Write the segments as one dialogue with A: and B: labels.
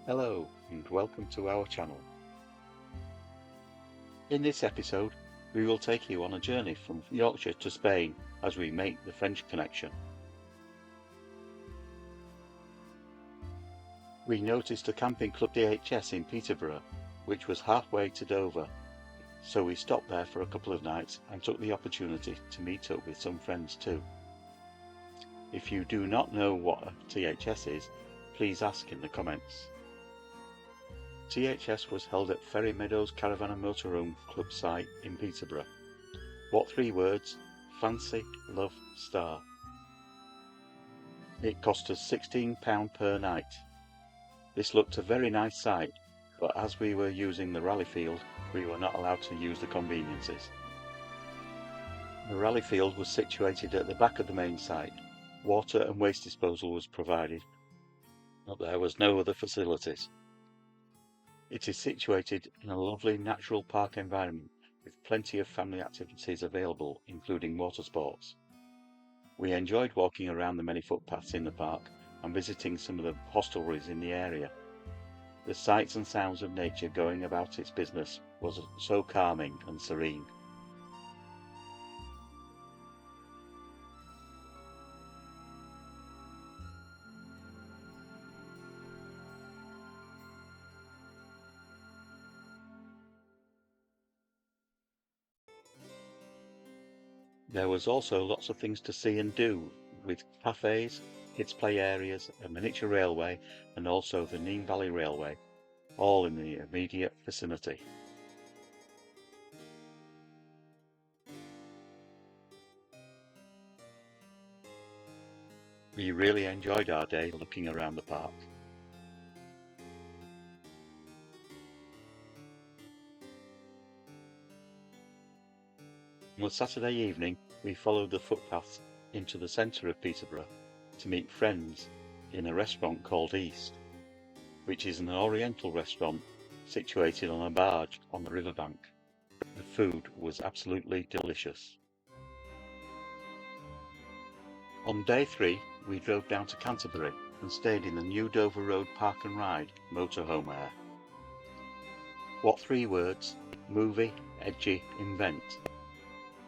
A: Hello and welcome to our channel. In this episode we will take you on a journey from Yorkshire to Spain as we make the French connection. We noticed a camping club DHS in Peterborough which was halfway to Dover, so we stopped there for a couple of nights and took the opportunity to meet up with some friends too. If you do not know what a THS is, please ask in the comments. THS was held at Ferry Meadows Caravan and Motorhome Club site in Peterborough. What three words? Fancy, love, star. It cost us £16 per night. This looked a very nice site, but as we were using the rally field, we were not allowed to use the conveniences. The rally field was situated at the back of the main site. Water and waste disposal was provided, but there was no other facilities. It is situated in a lovely natural park environment with plenty of family activities available, including water sports. We enjoyed walking around the many footpaths in the park and visiting some of the hostelries in the area. The sights and sounds of nature going about its business was so calming and serene. There was also lots of things to see and do, with cafes, kids' play areas, a miniature railway and also the Nene Valley Railway, all in the immediate vicinity. We really enjoyed our day looking around the park. On a Saturday evening, we followed the footpaths into the centre of Peterborough to meet friends in a restaurant called East, which is an oriental restaurant situated on a barge on the riverbank. The food was absolutely delicious. On day 3, we drove down to Canterbury and stayed in the new Dover Road Park and Ride Motorhome Aire. What three words? Movie, edgy, invent.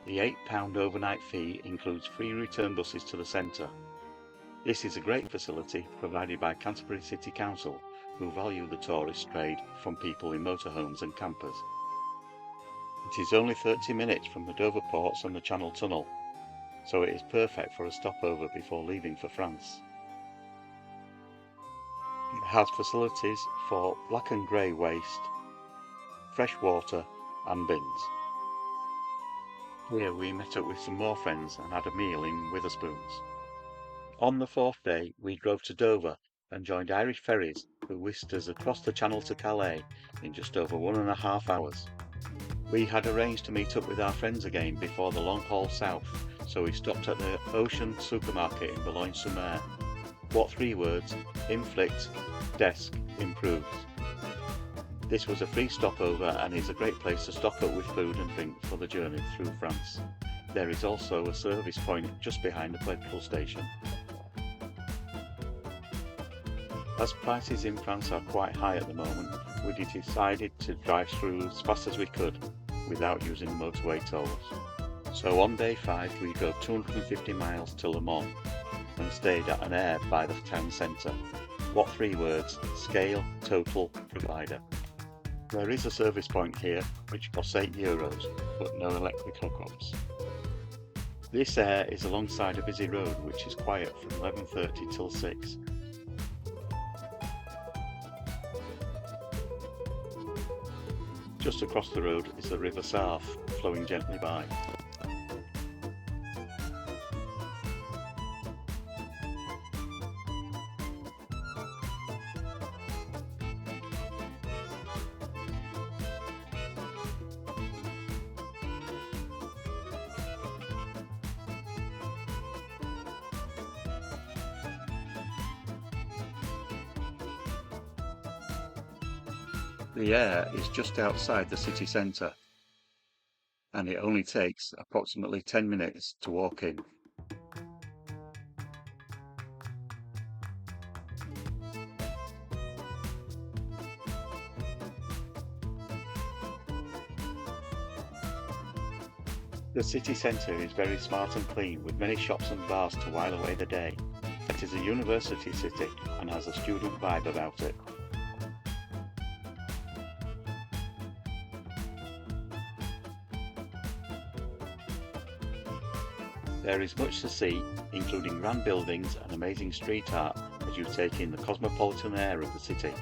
A: The £8 overnight fee includes free return buses to the centre. This is a great facility provided by Canterbury City Council, who value the tourist trade from people in motorhomes and campers. It is only 30 minutes from the Dover ports and the Channel Tunnel, so it is perfect for a stopover before leaving for France. It has facilities for black and grey waste, fresh water and bins. Here we met up with some more friends and had a meal in Witherspoons. On the 4th day we drove to Dover and joined Irish ferries who whisked us across the channel to Calais in just over 1.5 hours. We had arranged to meet up with our friends again before the long haul south, so we stopped at the Auchan supermarket in Boulogne Sur Mer. What three words? Inflict, desk, improves. This was a free stopover and is a great place to stock up with food and drink for the journey through France. There is also a service point just behind the petrol station. As prices in France are quite high at the moment, we decided to drive through as fast as we could without using the motorway tolls. So on day 5 we drove 250 miles to Le Mans and stayed at an Aire by the town centre. What three words? Scale, total, provider. There is a service point here which costs €8, but no electric hookups. This Aire is alongside a busy road which is quiet from 11:30 till 6. Just across the road is the River Sarthe flowing gently by. The Aire is just outside the city centre, and it only takes approximately 10 minutes to walk in. The city centre is very smart and clean, with many shops and bars to while away the day. It is a university city and has a student vibe about it. There is much to see, including grand buildings and amazing street art as you take in the cosmopolitan air of the city.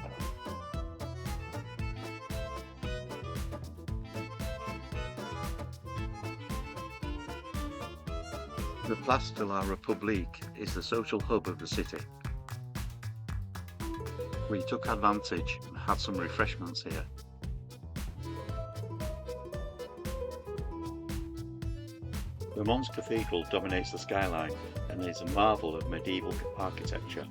A: The Place de la République is the social hub of the city. We took advantage and had some refreshments here. Le Mans Cathedral dominates the skyline and is a marvel of medieval architecture.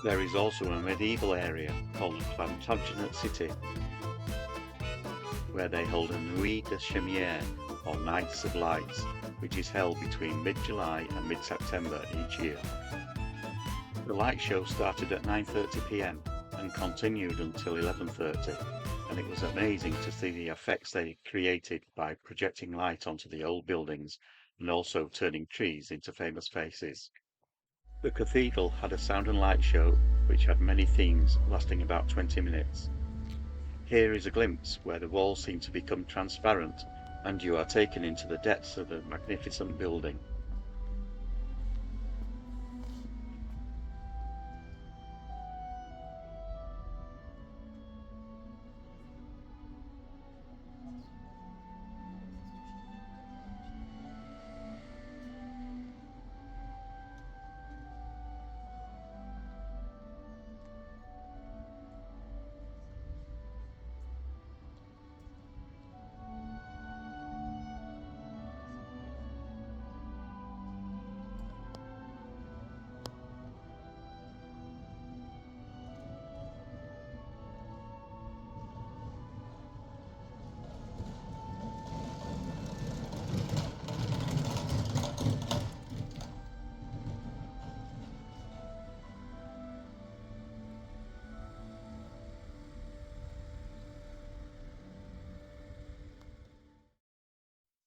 A: There is also a medieval area called the Plantagenet City, where they hold a Nuit de Chimeres, or Nights of Lights, which is held between mid-July and mid-September each year. The light show started at 9:30 p.m. and continued until 11:30, and it was amazing to see the effects they created by projecting light onto the old buildings and also turning trees into famous faces. The cathedral had a sound and light show which had many themes lasting about 20 minutes. Here is a glimpse where the walls seem to become transparent and you are taken into the depths of the magnificent building.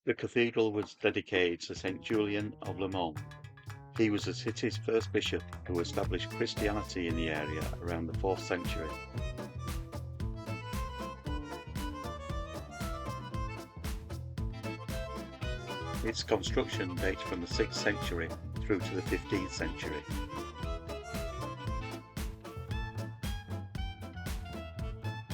A: The cathedral was dedicated to St. Julian of Le Mans. He was the city's first bishop who established Christianity in the area around the 4th century. Its construction dates from the 6th century through to the 15th century.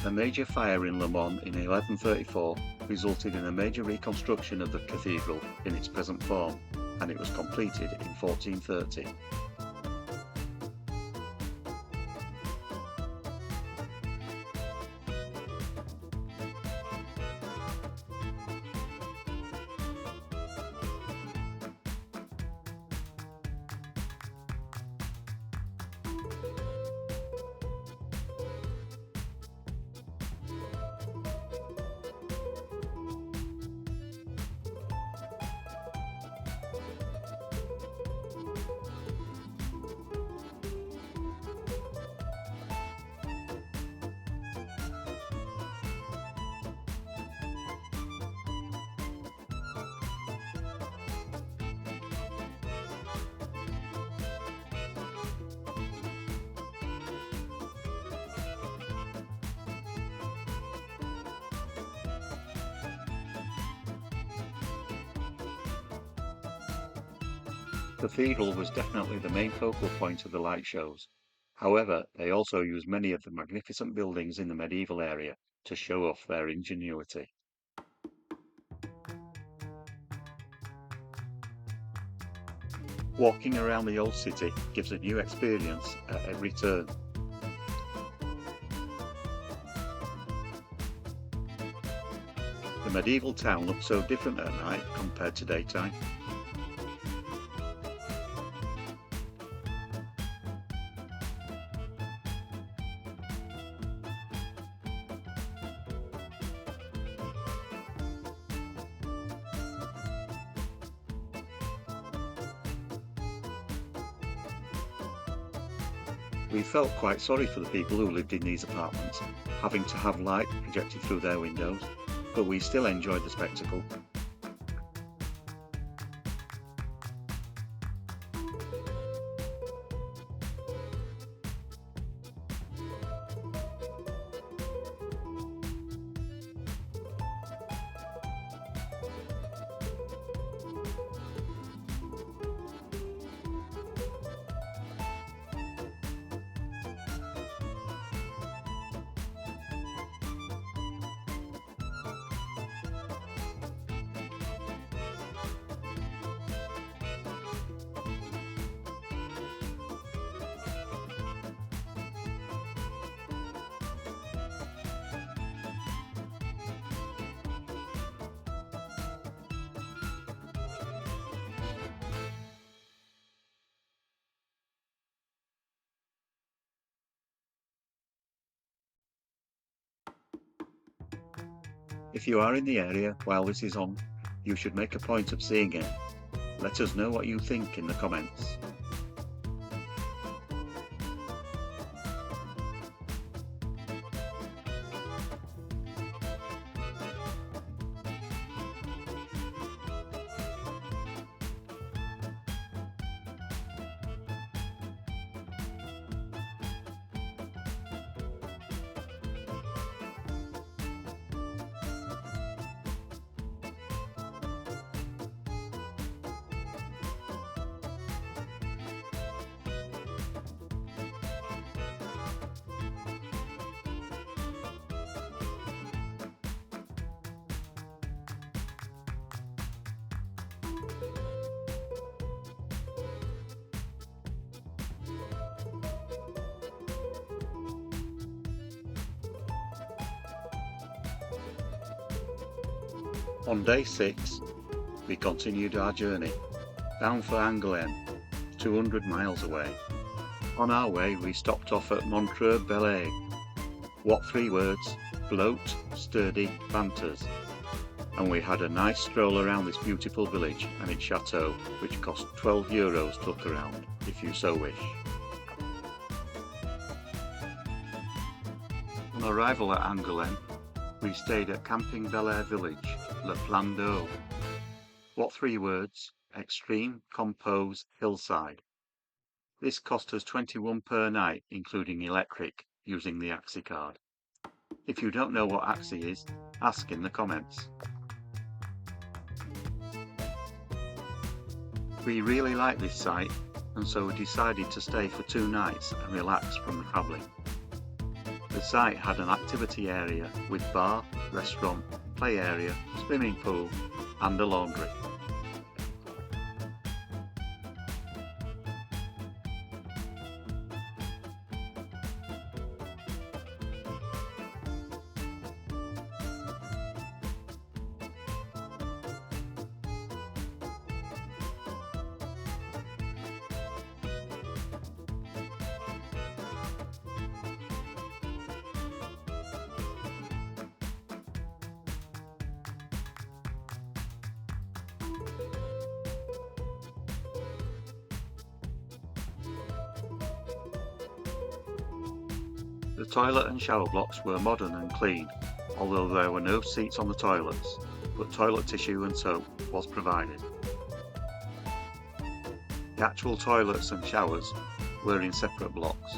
A: A major fire in Le Mans in 1134 resulted in a major reconstruction of the cathedral in its present form, and it was completed in 1430. The cathedral was definitely the main focal point of the light shows. However, they also used many of the magnificent buildings in the medieval area to show off their ingenuity. Walking around the old city gives a new experience at every turn. The medieval town looks so different at night compared to daytime. We felt quite sorry for the people who lived in these apartments, having to have light projected through their windows, but we still enjoyed the spectacle. If you are in the area while this is on, you should make a point of seeing it. Let us know what you think in the comments. On day 6, we continued our journey, bound for Angouleme, 200 miles away. On our way we stopped off at Montreuil-Belley. What 3 words? Bloat, sturdy, banters. And we had a nice stroll around this beautiful village and its chateau, which cost €12 to look around, if you so wish. On arrival at Angouleme, we stayed at Camping Bel Air Village, Le Plan d'Eau. What 3 words? Extreme, compose, hillside. This cost us £21 per night, including electric, using the Axi card. If you don't know what Axi is, ask in the comments. We really like this site, and so we decided to stay for 2 nights and relax from the travelling. The site had an activity area with bar, restaurant, play area, swimming pool and a laundry. The toilet and shower blocks were modern and clean, although there were no seats on the toilets, but toilet tissue and soap was provided. The actual toilets and showers were in separate blocks.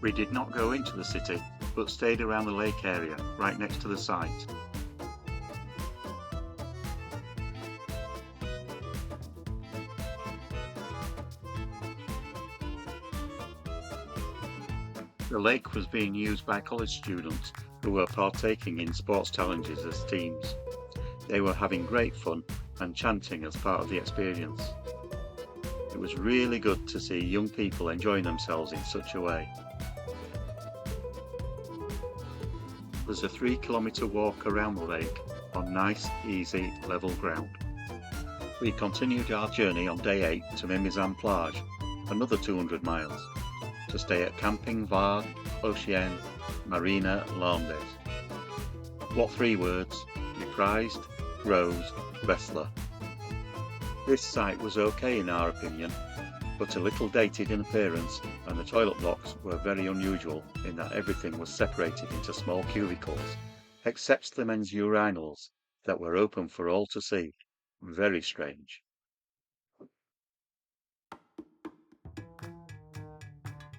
A: We did not go into the city, but stayed around the lake area, right next to the site. The lake was being used by college students who were partaking in sports challenges as teams. They were having great fun and chanting as part of the experience. It was really good to see young people enjoying themselves in such a way. There's a 3-kilometre walk around the lake on nice, easy, level ground. We continued our journey on day 8 to Mimizan Plage, another 200 miles, to stay at Camping Var, Auchan, Marina, Landes. What 3 words? Reprised, Rose, Wrestler. This site was okay in our opinion, but a little dated in appearance, and the toilet blocks were very unusual in that everything was separated into small cubicles, except the men's urinals that were open for all to see. Very strange.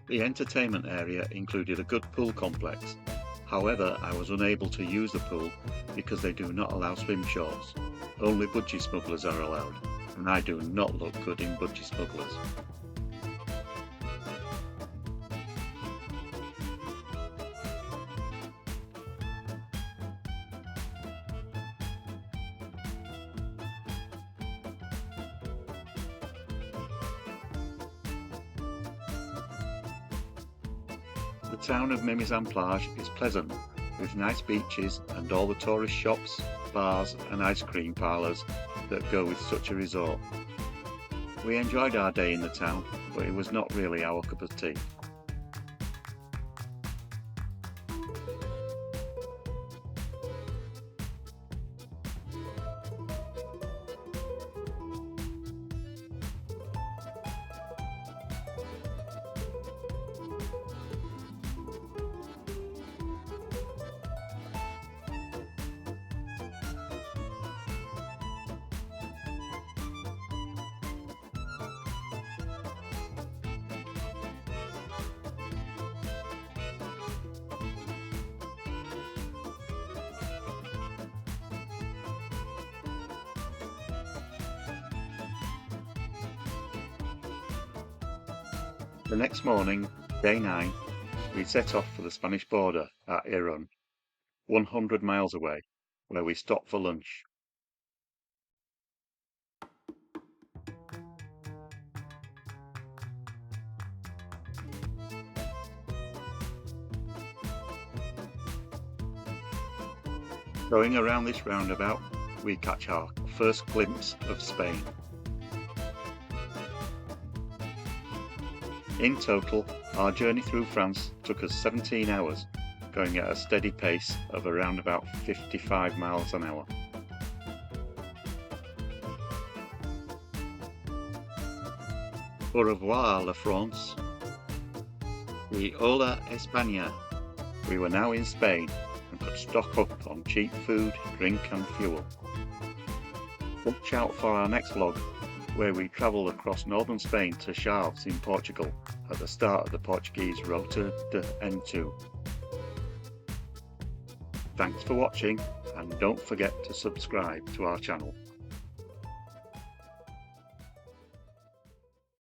A: The entertainment area included a good pool complex. However, I was unable to use the pool because they do not allow swim shorts. Only budgie smugglers are allowed, and I do not look good in budgie smugglers. The town of Mimizan Plage is pleasant, with nice beaches and all the tourist shops, bars and ice cream parlours that go with such a resort. We enjoyed our day in the town, but it was not really our cup of tea. The next morning, day 9, we set off for the Spanish border at Aire, 100 miles away, where we stopped for lunch. Going around this roundabout, we catch our first glimpse of Spain. In total, our journey through France took us 17 hours, going at a steady pace of around about 55 miles an hour. Au revoir, la France. We hola España. We were now in Spain and could stock up on cheap food, drink and fuel. Watch out for our next vlog, where we travel across northern Spain to Chimeres in Portugal at the start of the Portuguese Rota de N2. Thanks for watching, and don't forget to subscribe to our channel.